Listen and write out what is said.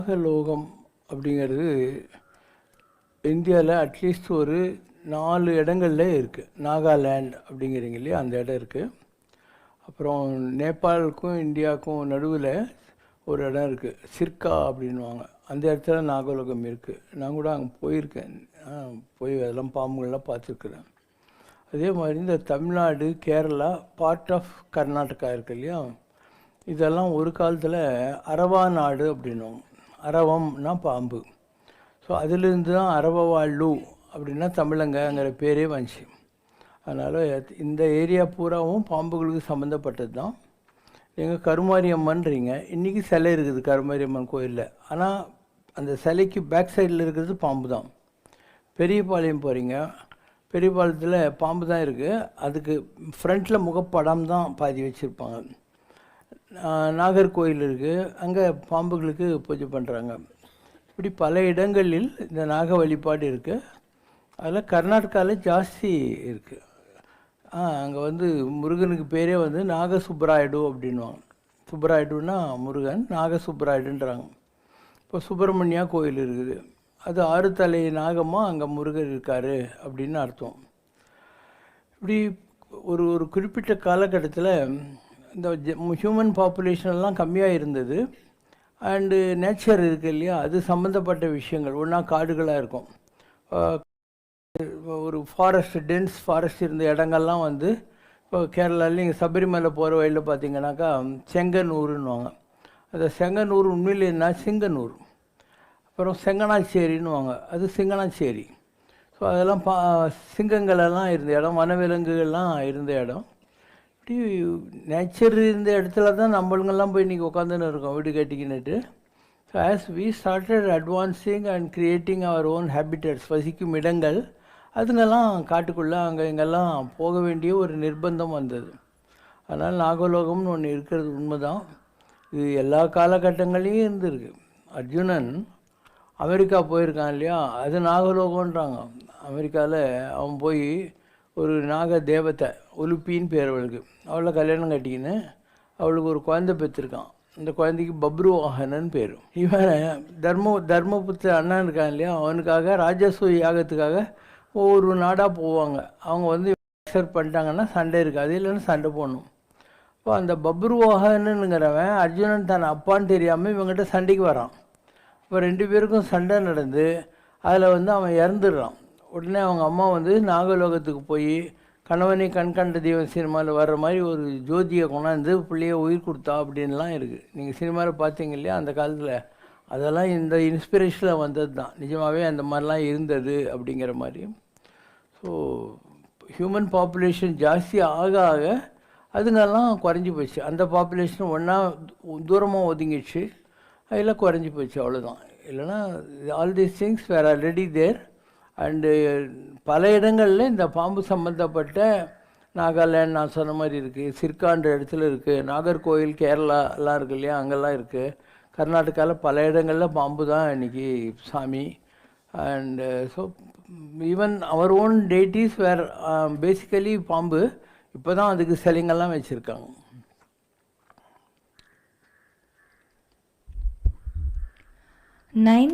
நாகலோகம் அப்படிங்கிறது இந்தியாவில் அட்லீஸ்ட் ஒரு 4 இடங்கள்ல இருக்குது. நாகாலேண்ட் அப்படிங்கிறீங்க இல்லையா, அந்த இடம் இருக்குது. அப்புறம் நேபாளுக்கும் இந்தியாவுக்கும் நடுவில் ஒரு இடம் இருக்குது, சிர்கா அப்படின்வாங்க. அந்த இடத்துல நாகலோகம் இருக்குது. நான் கூட அங்கே போயிருக்கேன். போய் அதெல்லாம் பாம்புகள்லாம் பார்த்துருக்குறேன். அதே மாதிரி இந்த தமிழ்நாடு, கேரளா, பார்ட் ஆஃப் கர்நாடகா இருக்கு இல்லையா, இதெல்லாம் ஒரு காலத்தில் அரவா நாடு அப்படின்வாங்க. அரவம்னா பாம்பு. ஸோ அதிலிருந்து தான் அரவவாள்ளு அப்படின்னா தமிழங்கங்கிற பேரே வந்துச்சு. அதனால் இந்த ஏரியா பூராவும் பாம்புகளுக்கு சம்மந்தப்பட்டது தான். எங்கள் கருமாரியம்மன்றீங்க, இன்றைக்கி சிலை இருக்குது கருமாரியம்மன் கோயிலில். ஆனால் அந்த சிலைக்கு பேக் சைடில் இருக்கிறது பாம்பு தான். பெரியபாளையம் போகிறீங்க, பெரியபாளையத்தில் பாம்பு தான் இருக்குது. அதுக்கு ஃப்ரண்ட்டில் முகப்படம் தான் பாதி வச்சுருப்பாங்க. நாகர்கோயில் இருக்குது, அங்கே பாம்புகளுக்கு பூஜை பண்ணுறாங்க. இப்படி பல இடங்களில் இந்த நாக வழிபாடு இருக்குது. அதில் கர்நாடகாவில் ஜாஸ்தி இருக்குது. அங்கே முருகனுக்கு பேரே நாகசுப்ராயுடு அப்படின்வாங்க. சுப்ராயுடுன்னா முருகன், நாகசுப்ராயுடுன்றாங்க. இப்போ சுப்பிரமணியா கோயில் இருக்குது, அது 6 தலை நாகமாக அங்கே முருகர் இருக்கார் அப்படின்னு அர்த்தம். இப்படி ஒரு ஒரு குறிப்பிட்ட காலகட்டத்தில் இந்த ஹியூமன் பாப்புலேஷன்லாம் கம்மியாக இருந்தது. அண்டு நேச்சர் இருக்குது இல்லையா, அது சம்மந்தப்பட்ட விஷயங்கள் ஒன்றா காடுகளாக இருக்கும். ஒரு ஃபாரஸ்ட், டென்ஸ் ஃபாரஸ்ட் இருந்த இடங்கள்லாம் இப்போ கேரளாவில் இங்கே சபரிமலை போகிற வழியில் பார்த்தீங்கன்னாக்கா செங்கனூருன்னுவாங்க. அந்த செங்கனூர் உண்மையில் என்ன, சிங்கனூர். அப்புறம் செங்கனாச்சேரின்னுவாங்க, அது சிங்கனாச்சேரி. ஸோ அதெல்லாம் சிங்கங்களெல்லாம் இருந்த இடம், வனவிலங்குகள்லாம் இருந்த இடம். இப்படி நேச்சர் இருந்த இடத்துல தான் நம்மளுங்கெல்லாம் போய் இன்றைக்கி உட்காந்துன்னு இருக்கோம் வீடு கட்டிக்கின்னுட்டு. So as we started advancing and creating our own habitats, வசிக்கும் இடங்கள், அதுங்கெல்லாம் காட்டுக்குள்ளே அங்கே இங்கெல்லாம் போக வேண்டிய ஒரு நிர்பந்தம் வந்தது. அதனால் நாகலோகம்னு ஒன்று இருக்கிறது உண்மைதான். இது எல்லா காலகட்டங்களையும் இருந்திருக்கு. அர்ஜுனன் அமெரிக்கா போயிருக்கான் இல்லையா, அது நாகலோகன்றாங்க. அமெரிக்காவில் அவன் போய் ஒரு நாக தேவத்தை, ஒலுப்பின்னு பேர் அவளுக்கு, அவளை கல்யாணம் கட்டிக்கின்னு அவளுக்கு ஒரு குழந்தை பெற்றிருக்கான். அந்த குழந்தைக்கு பப்ருவாகனன் பேர். இவன் தர்மபுத்திர அண்ணன் இருக்கான் இல்லையா, அவனுக்காக ராஜசூய யாகத்துக்காக ஒவ்வொரு நாடாக போவாங்க. அவங்க அக்செப்ட் பண்ணிட்டாங்கன்னா சண்டை இருக்காது, இல்லைன்னா சண்டை போடணும். இப்போ அந்த பப்ருவாகனுங்கிறவன் அர்ஜுனன் தன் அப்பான்னு தெரியாமல் இவங்ககிட்ட சண்டைக்கு வரான். இப்போ 2 பேருக்கும் சண்டை நடந்து அதில் அவன் இறந்துடுறான். உடனே அவங்க அம்மா நாகலோகத்துக்கு போய் கணவனை கண்கண்ட தெய்வம் சினிமாவில் வர்ற மாதிரி ஒரு ஜோதியை கொண்டாந்து பிள்ளைய உயிர் கொடுத்தா அப்படின்லாம் இருக்குது. நீங்கள் சினிமாவில் பார்த்தீங்க இல்லையா அந்த காலத்தில், அதெல்லாம் இந்த இன்ஸ்பிரேஷனில் வந்தது தான். நிஜமாகவே அந்த மாதிரிலாம் இருந்தது அப்படிங்கிற மாதிரி. ஸோ ஹியூமன் பாப்புலேஷன் ஜாஸ்தி ஆக ஆக அதுங்கெல்லாம் குறைஞ்சி போச்சு. அந்த பாப்புலேஷன் ஒன்றா தூரமாக ஒதுங்கிடுச்சு, அதில் குறைஞ்சி போச்சு, அவ்வளோதான். இல்லைன்னா all these things were already there. And பல இடங்களில் இந்த பாம்பு சம்மந்தப்பட்ட நாகாலேண்ட் நான் சொன்ன மாதிரி இருக்குது, சிர்கான்ற இடத்துல இருக்குது, நாகர்கோயில் கேரளா எல்லாம் இருக்குது இல்லையா, அங்கெல்லாம் இருக்குது. கர்நாடகாவில் பல இடங்களில் பாம்பு தான் இன்றைக்கி சாமி. And so even our own deities were basically பாம்பு. இப்போ தான் அதுக்கு சிலைங்கள்லாம் வச்சுருக்காங்க. 9